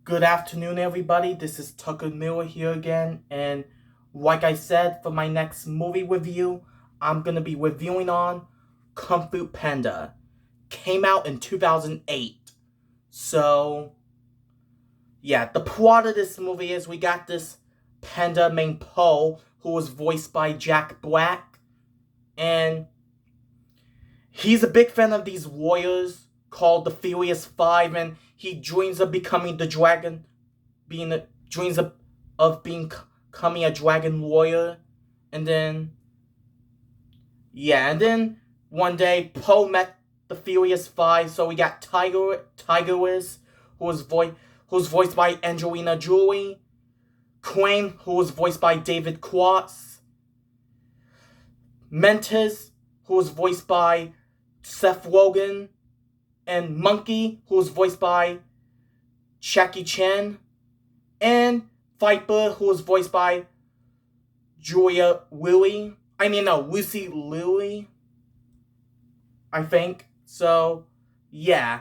Good afternoon, everybody. This is Tucker Miller here again, and like I said, for my next movie review, I'm gonna be reviewing on Kung Fu Panda. Came out in 2008. So, yeah, the plot of this movie is we got this panda named Po, who was voiced by Jack Black, and he's a big fan of these warriors called the Furious Five, and he dreams of becoming the dragon, dreams of becoming a dragon warrior, and then one day Poe met the Furious Five, so we got Tigeress, who's voiced by Angelina Jolie, Queen, who was voiced by David Quartz, Mentis, who was voiced by Seth Rogen, and Monkey, who was voiced by Jackie Chan, and Viper, who was voiced by Lucy Liu, I think. So, yeah.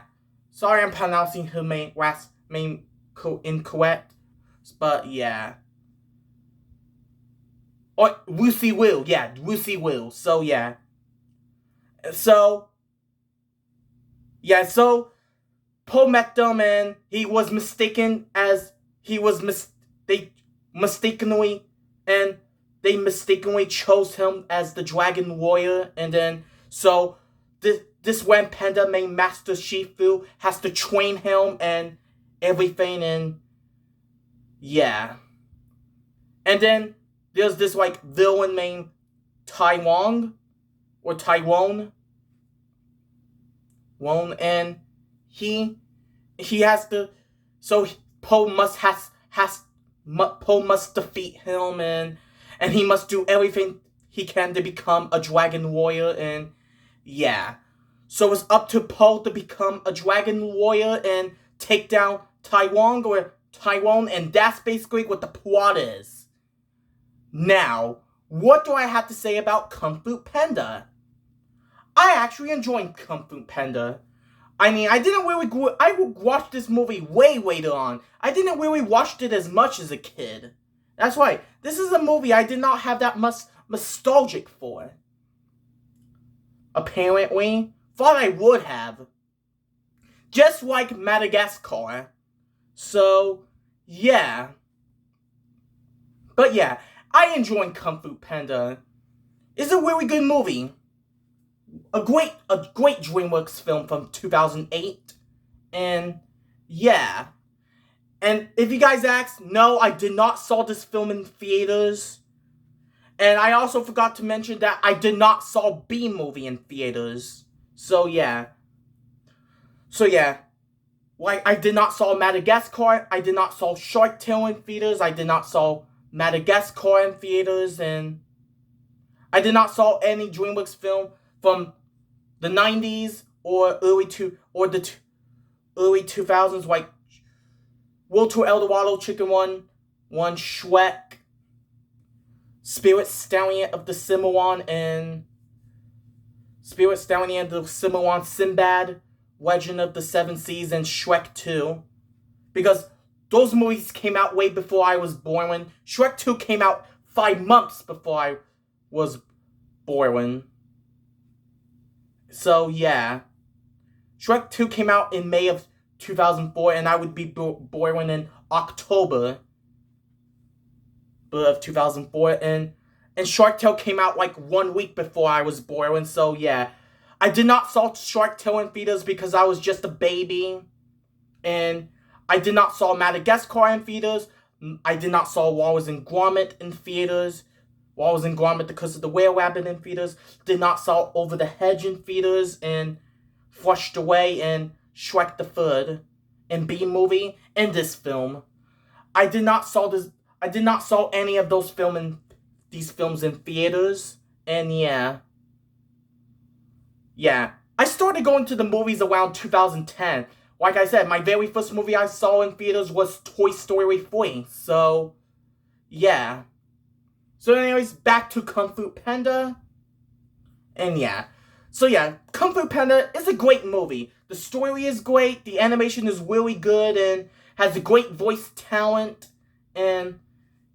Sorry I'm pronouncing her last name incorrect, but yeah. Or Lucy Liu. So, yeah. So, Poe met them and they mistakenly chose him as the Dragon Warrior, and then so this when Panda named Master Shifu has to train him and everything, and yeah. And then there's this villain named Tyrone, and he has to, so Poe must defeat him, and he must do everything he can to become a dragon warrior, and yeah. So it's up to Poe to become a dragon warrior and take down Tyrone, and that's basically what the plot is. Now, what do I have to say about Kung Fu Panda? I actually enjoyed Kung Fu Panda. I mean, I watched this movie way later on. I didn't really watch it as much as a kid. That's right. This is a movie I did not have that much nostalgic for. Apparently, thought I would have. Just like Madagascar. So, yeah. But yeah, I enjoyed Kung Fu Panda. It's a really good movie. A great DreamWorks film from 2008, and yeah. And if you guys ask, no, I did not saw this film in theaters, and I also forgot to mention that I did not saw B movie in theaters. So yeah, I did not saw Madagascar, I did not saw Shark Tale in theaters, I did not saw Madagascar in theaters, and I did not saw any DreamWorks film from the 90s or the early 2000s, like World Tour El Dorado, Chicken Run, Shrek, Spirit Stallion of the Cimarron, Sinbad, Legend of the Seven Seas, and Shrek 2. Because those movies came out way before I was born. When Shrek 2 came out 5 months before I was born. So, yeah. Shrek 2 came out in May of 2004, and I would be born in October of 2004, and Shark Tale came out 1 week before I was born, so yeah. I did not saw Shark Tale in theaters because I was just a baby, and I did not saw Madagascar in theaters. I did not saw Wallace and Gromit in theaters. Wallace and Gromit because of the Were Rabbit in theaters. Did not saw Over the Hedge in theaters, and Flushed Away, and Shrek the Third, and B movie, and this film. I did not saw any of these films in theaters, and yeah. Yeah. I started going to the movies around 2010. Like I said, my very first movie I saw in theaters was Toy Story 3, so yeah. So anyways, back to Kung Fu Panda. And yeah. So yeah, Kung Fu Panda is a great movie. The story is great, the animation is really good, and has a great voice talent, and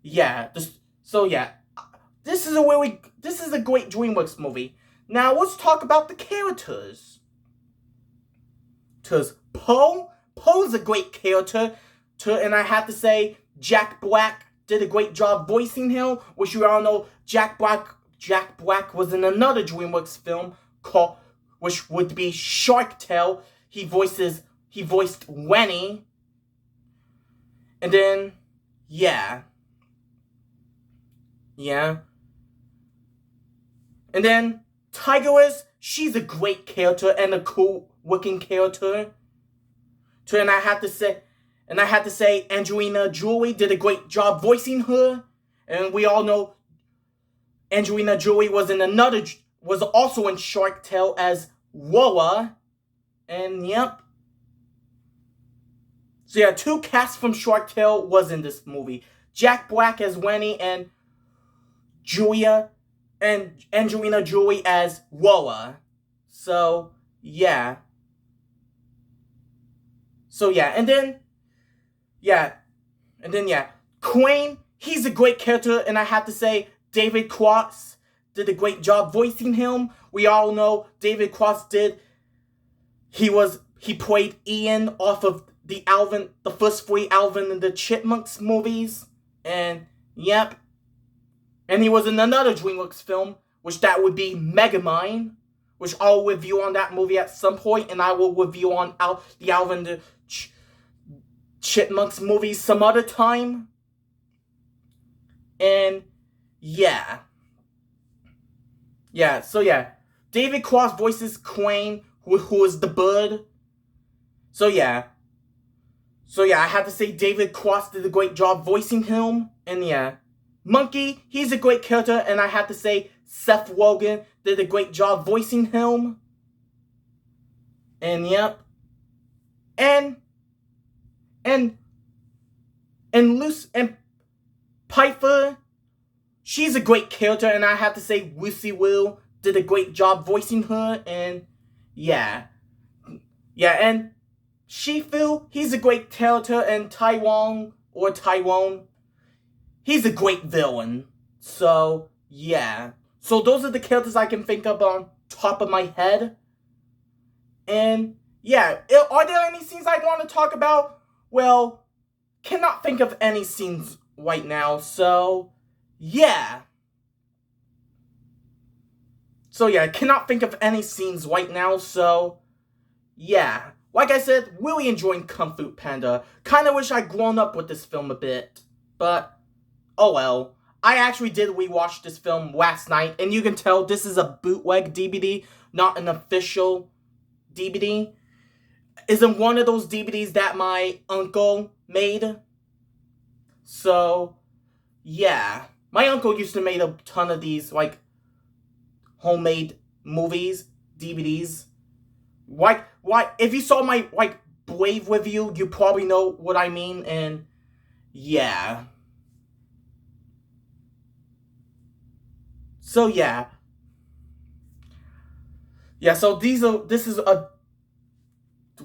yeah, this is a great DreamWorks movie. Now let's talk about the characters. Cause Poe's a great character, and I have to say Jack Black did a great job voicing him, which you all know Jack Black was in another DreamWorks film called, which would be Shark Tale. He voiced Winnie. And then, yeah. And then, Tigress, she's a great character and a cool looking character. And I have to say Angelina Jolie did a great job voicing her. And we all know Angelina Jolie was also in Shark Tale as Lola. And yep. So yeah, 2 casts from Shark Tale was in this movie. Jack Black as Winnie and Angelina Jolie as Lola. So yeah. And then Queen, he's a great character, and I have to say David Cross did a great job voicing him. We all know David Cross he played Ian off of the first 3 Alvin and the Chipmunks movies. And yep. And he was in another DreamWorks film, which that would be Megamind, which I'll review on that movie at some point, and I will review on the Alvin and the Chipmunks movies some other time. And yeah. David Cross voices Queen, who is the bird. So yeah, I have to say David Cross did a great job voicing him. And yeah, Monkey, he's a great character, and I have to say Seth Rogen did a great job voicing him. And yep. And Piper, she's a great character, and I have to say Lucy Liu did a great job voicing her. And yeah, and Shifu, he's a great character, and Tyrone, he's a great villain. So yeah, so those are the characters I can think of on top of my head. And yeah, are there any scenes I want to talk about? Well, cannot think of any scenes right now, so yeah. Cannot think of any scenes right now, so yeah. Like I said, really enjoying Kung Fu Panda. Kinda wish I'd grown up with this film a bit, but oh well. I actually did rewatch this film last night, and you can tell this is a bootleg DVD, not an official DVD. Isn't one of those DVDs that my uncle made. So, yeah. My uncle used to make a ton of these, like, homemade movies, DVDs. Why, if you saw my, like, Brave review, you probably know what I mean, and, yeah. So, yeah. Yeah, so this is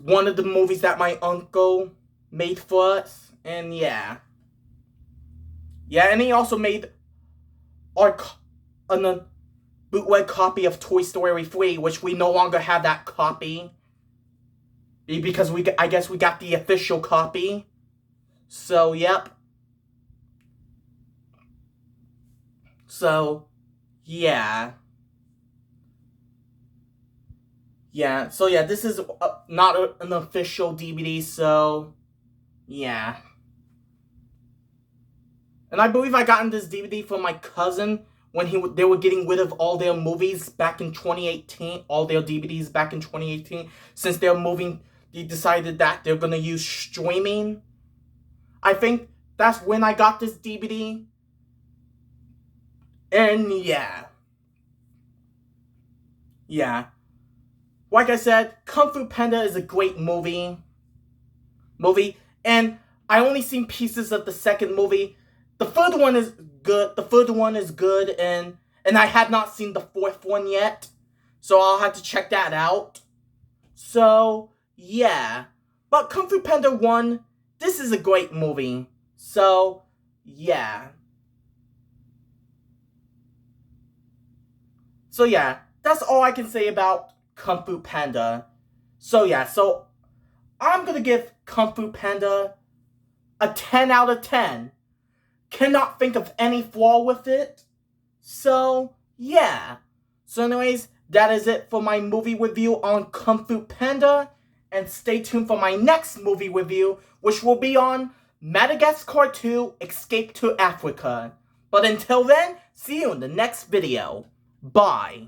one of the movies that my uncle made for us, and yeah. Yeah, and he also made a bootleg copy of Toy Story 3, which we no longer have that copy. Because I guess we got the official copy. So, yep. So, yeah. Yeah, so yeah, this is not an official DVD, so yeah. And I believe I got this DVD from my cousin when they were getting rid of all their movies back in 2018, all their DVDs back in 2018, since they decided that they're gonna use streaming. I think that's when I got this DVD. And yeah. Yeah. Like I said, Kung Fu Panda is a great movie, and I only seen pieces of the second movie. The third one is good. And I have not seen the fourth one yet, so I'll have to check that out. So yeah, but Kung Fu Panda 1 this is a great movie. So, yeah. So, yeah, that's all I can say about Kung Fu Panda. So, yeah, so I'm gonna give Kung Fu Panda a 10 out of 10. Cannot think of any flaw with it. So, yeah. So, anyways, that is it for my movie review on Kung Fu Panda. And stay tuned for my next movie review, which will be on Madagascar 2 Escape to Africa. But until then, see you in the next video. Bye.